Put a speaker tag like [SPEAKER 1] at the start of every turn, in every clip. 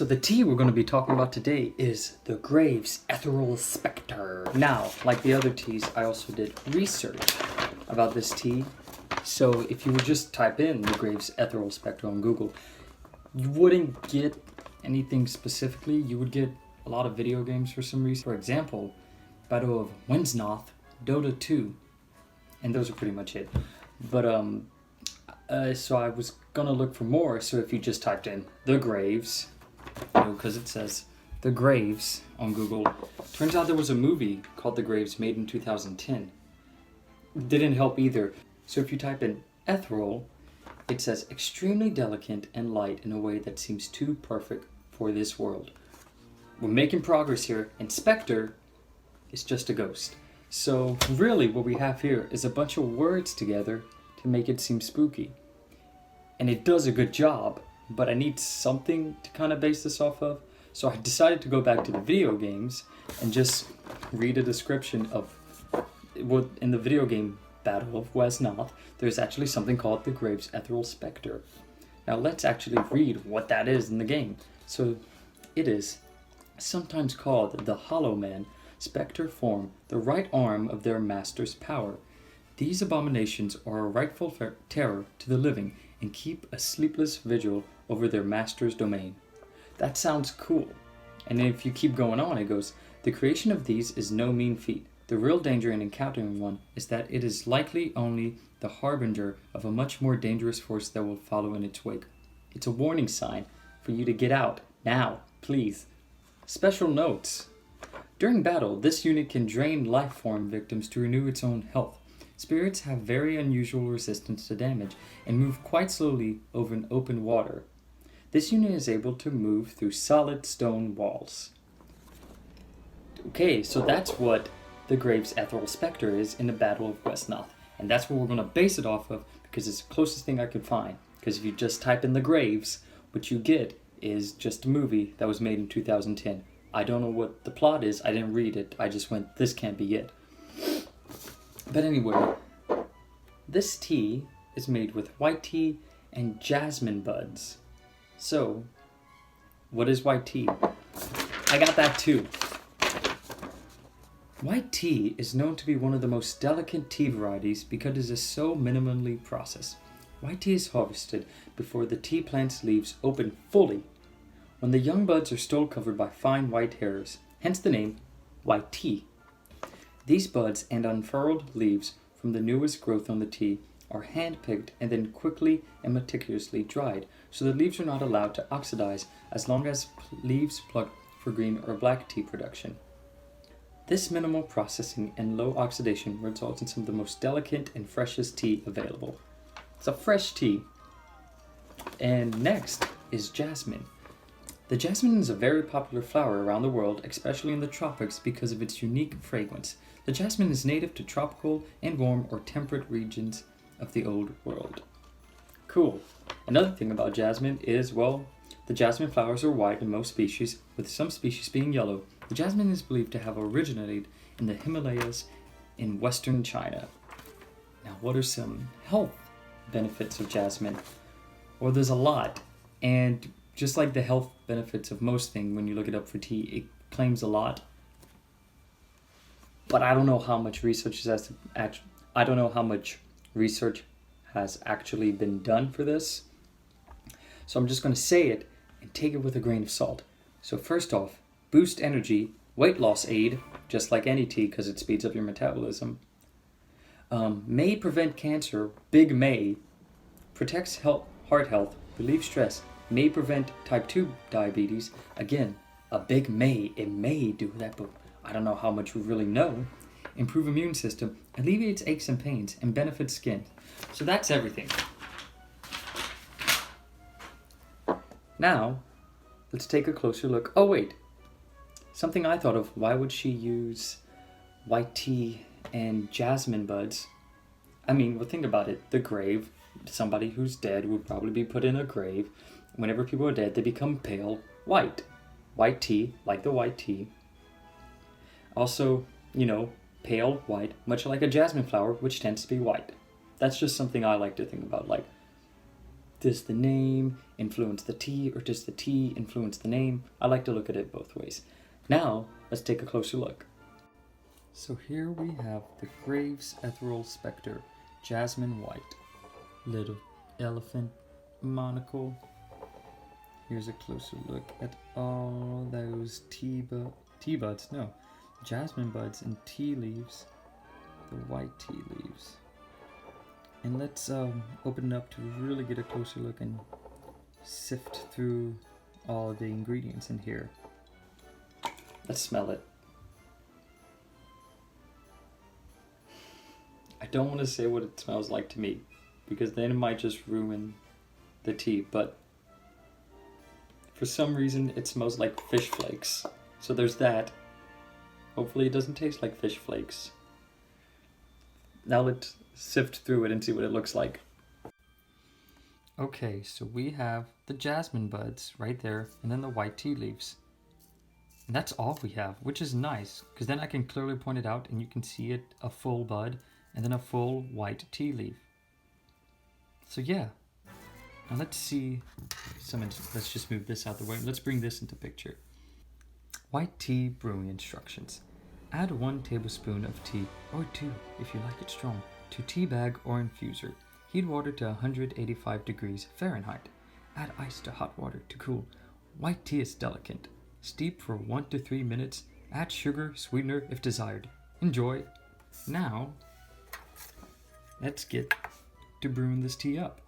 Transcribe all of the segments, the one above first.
[SPEAKER 1] So the tea we're going to be talking about today is the Graves Ethereal Spectre. Now, like the other teas, I also did research about this tea. So if you would just type in the Graves Ethereal Spectre on Google, you wouldn't get anything specifically. You would get a lot of video games for some reason. For example, Battle of Wensnoth, Dota 2, and those are pretty much it. But so I was gonna look for more. So if you just typed in the Graves, because it says the Graves on Google, turns out there was a movie called The Graves made in 2010. Didn't help either. So if you type in ethereal, it says extremely delicate and light in a way that seems too perfect for this world. We're making progress here, and Spectre is just a ghost. So really what we have here is a bunch of words together to make it seem spooky. And it does a good job, but I need something to kind of base this off of. So I decided to go back to the video games and just read a description of what in the video game Battle of Wensnoth, there's actually something called the Graves Ethereal Spectre. Now let's actually read what that is in the game. So it is sometimes called the Hollow Man. Spectre form the right arm of their master's power. These abominations are a rightful terror to the living and keep a sleepless vigil over their master's domain. That sounds cool. And if you keep going on, it goes, the creation of these is no mean feat. The real danger in encountering one is that it is likely only the harbinger of a much more dangerous force that will follow in its wake. It's a warning sign for you to get out. Now, please. Special notes. During battle, this unit can drain life form victims to renew its own health. Spirits have very unusual resistance to damage and move quite slowly over an open water. This unit is able to move through solid stone walls. Okay, so that's what the Graves Ethereal Spectre is in the Battle of Wensnoth. And that's what we're going to base it off of because it's the closest thing I could find. Because if you just type in the Graves, what you get is just a movie that was made in 2010. I don't know what the plot is. I didn't read it. I just went, this can't be it. But anyway, this tea is made with white tea and jasmine buds. So, what is white tea? I got that too. White tea is known to be one of the most delicate tea varieties because it is so minimally processed. White tea is harvested before the tea plant's leaves open fully, when the young buds are still covered by fine white hairs, hence the name white tea. These buds and unfurled leaves from the newest growth on the tea are hand-picked and then quickly and meticulously dried, so the leaves are not allowed to oxidize as long as leaves plucked for green or black tea production. This minimal processing and low oxidation results in some of the most delicate and freshest tea available. It's a fresh tea. And next is jasmine. The jasmine is a very popular flower around the world, especially in the tropics because of its unique fragrance. The jasmine is native to tropical and warm or temperate regions of the old world. Cool. Another thing about jasmine is, well, the jasmine flowers are white in most species, with some species being yellow. The jasmine is believed to have originated in the Himalayas in western China. Now, what are some health benefits of jasmine? Well, there's a lot, and just like the health benefits of most things, when you look it up for tea, it claims a lot. But I don't know how much research has actually been done for this. So I'm just going to say it and take it with a grain of salt. So first off, boost energy, weight loss aid, just like any tea because it speeds up your metabolism. May prevent cancer, big may, protects heart health, relieves stress, may prevent type 2 diabetes. Again, a big may, it may do that, but I don't know how much we really know. Improve immune system, alleviates aches and pains, and benefits skin. So that's everything. Now, let's take a closer look. Oh wait, something I thought of, why would she use white tea and jasmine buds? I mean, well, think about it. The grave, somebody who's dead would probably be put in a grave. Whenever people are dead, they become pale white. White tea, like the white tea. Also, pale white, much like a jasmine flower, which tends to be white. That's just something I like to think about. Like, Does the name influence the tea, or does the tea influence the name? I like to look at it both ways. Now, let's take a closer look. So here we have the Graves Ethereal Spectre, Jasmine White. Little elephant monocle. Here's a closer look at all those jasmine buds and tea leaves. The white tea leaves. And let's open it up to really get a closer look and sift through all the ingredients in here. Let's smell it. I don't want to say what it smells like to me, because then it might just ruin the tea, but for some reason it smells like fish flakes. So there's that. Hopefully it doesn't taste like fish flakes. Now let's sift through it and see what it looks like. Okay, so we have the jasmine buds right there, and then the white tea leaves. And that's all we have, which is nice, because then I can clearly point it out and you can see it, a full bud, and then a full white tea leaf. So yeah, now let's see let's just move this out of the way. Let's bring this into picture. White tea brewing instructions. Add 1 tablespoon of tea, or 2 if you like it strong, to tea bag or infuser. Heat water to 185 degrees Fahrenheit. Add ice to hot water to cool. White tea is delicate. Steep for 1 to 3 minutes. Add sugar, sweetener if desired. Enjoy. Now, let's get to brewing this tea up.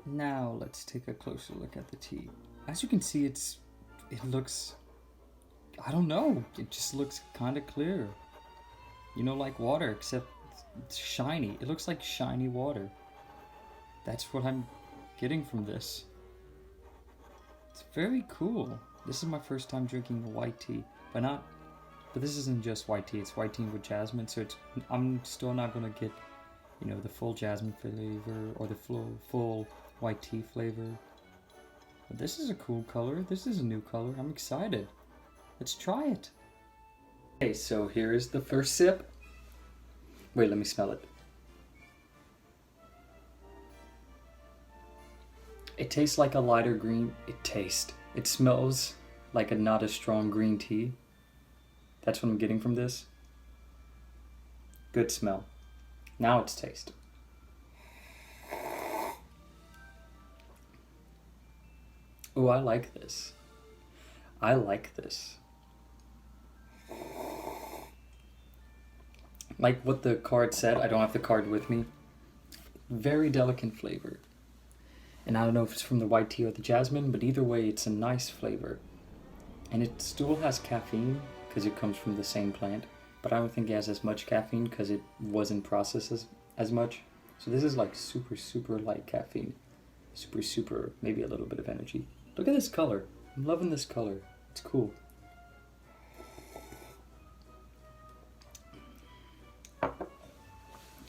[SPEAKER 1] Now let's take a closer look at the tea. As you can see, it looks, I don't know, it just looks kind of clear. You know, like water, except it's shiny. It looks like shiny water. That's what I'm getting from this. It's very cool. This is my first time drinking white tea, but this isn't just white tea, it's white tea with jasmine, so I'm still not gonna get, you know, the full jasmine flavor or the full white tea flavor. But this is a cool color. This is a new color. I'm excited. Let's try it. Okay, so here is the first sip. Wait, let me smell it. It tastes like a lighter green. It smells like a not as strong green tea. That's what I'm getting from this. Good smell. Now it's taste. Oh, I like this. I like this. Like what the card said, I don't have the card with me. Very delicate flavor. And I don't know if it's from the white tea or the jasmine, but either way, it's a nice flavor. And it still has caffeine, because it comes from the same plant. But I don't think it has as much caffeine, because it wasn't processed as much. So this is like super, super light caffeine. Super, super, maybe a little bit of energy. Look at this color. I'm loving this color. It's cool.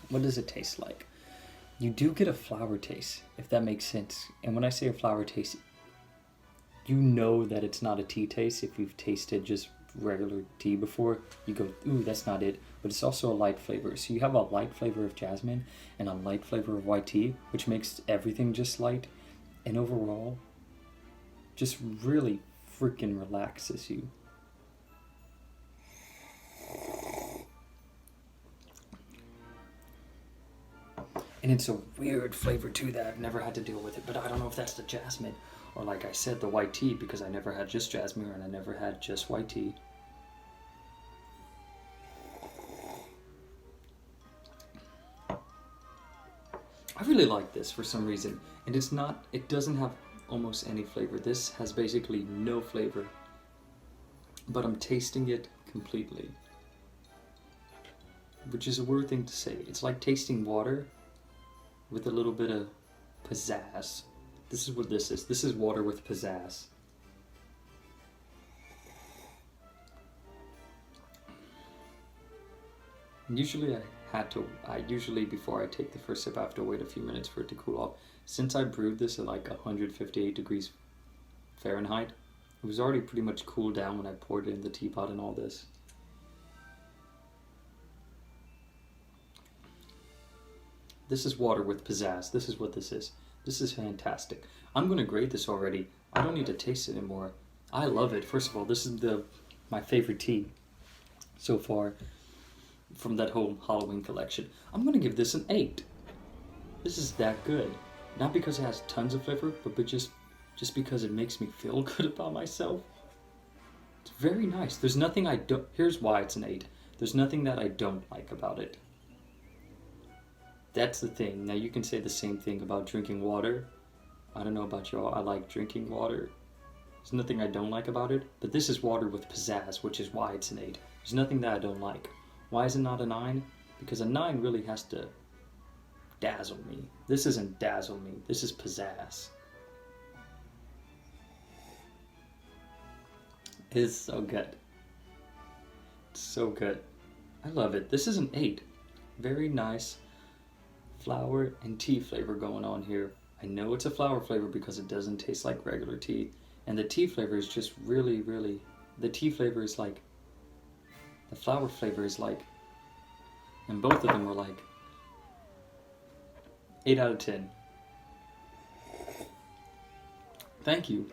[SPEAKER 1] What does it taste like? You do get a flower taste, if that makes sense. And when I say a flower taste, you know that it's not a tea taste. If you've tasted just regular tea before, you go, ooh, that's not it. But it's also a light flavor. So you have a light flavor of jasmine and a light flavor of white tea, which makes everything just light. And overall, just really freaking relaxes you. And it's a weird flavor too that I've never had to deal with it, but I don't know if that's the jasmine or, like I said, the white tea, because I never had just jasmine and I never had just white tea. I really like this for some reason, and it doesn't have almost any flavor. This has basically no flavor, but I'm tasting it completely, which is a weird thing to say. It's like tasting water with a little bit of pizzazz. This is what this is. This is water with pizzazz. Usually I usually before I take the first sip I have to wait a few minutes for it to cool off. Since I brewed this at like 158 degrees Fahrenheit, it was already pretty much cooled down when I poured it in the teapot and all this. This is water with pizzazz. This is what this is. This is fantastic. I'm going to grade this already. I don't need to taste it anymore. I love it. First of all, this is my favorite tea so far from that whole Halloween collection. I'm going to give this an 8. This is that good. Not because it has tons of flavor, but just because it makes me feel good about myself. It's very nice. There's nothing I don't... Here's why it's an 8. There's nothing that I don't like about it. That's the thing. Now you can say the same thing about drinking water. I don't know about y'all. I like drinking water. There's nothing I don't like about it. But this is water with pizzazz, which is why it's an 8. There's nothing that I don't like. Why is it not a 9? Because a 9 really has to dazzle me. This isn't dazzle me. This is pizzazz. It's so good. It's so good. I love it. This is an 8. Very nice flower and tea flavor going on here. I know it's a flower flavor because it doesn't taste like regular tea. And the tea flavor is just really, really... The tea flavor is like... The flower flavor is like... And both of them were like... 8 out of 10. Thank you.